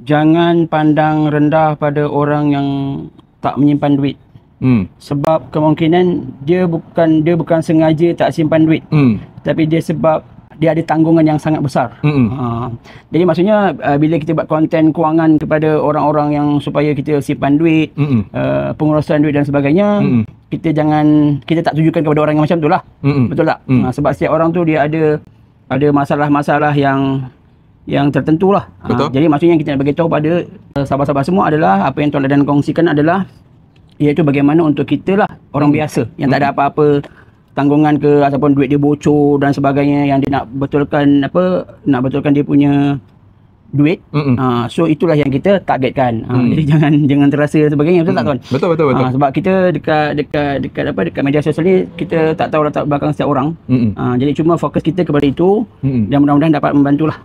jangan pandang rendah pada orang yang tak menyimpan duit. Sebab kemungkinan dia bukan sengaja tak simpan duit, tapi dia sebab dia ada tanggungan yang sangat besar. Jadi maksudnya bila kita buat konten kewangan kepada orang-orang yang supaya kita simpan duit, pengurusan duit dan sebagainya, kita tak tujukan kepada orang yang macam tu lah. Betul tak? Sebab setiap orang tu dia ada masalah-masalah yang tertentu lah. Jadi maksudnya kita nak beritahu pada sahabat-sahabat semua adalah apa yang Tuan Dadan kongsikan adalah iaitu bagaimana untuk kita lah orang biasa yang tak ada apa-apa tanggungan ke ataupun duit dia bocor dan sebagainya yang dia nak betulkan dia punya duit. So itulah yang kita targetkan. Jadi jangan terasa sebagainya, betul tak Tuan? Betul. Sebab kita dekat media sosial ni kita tak tahu latar belakang setiap orang. Jadi cuma fokus kita kepada itu dan mudah-mudahan dapat membantulah.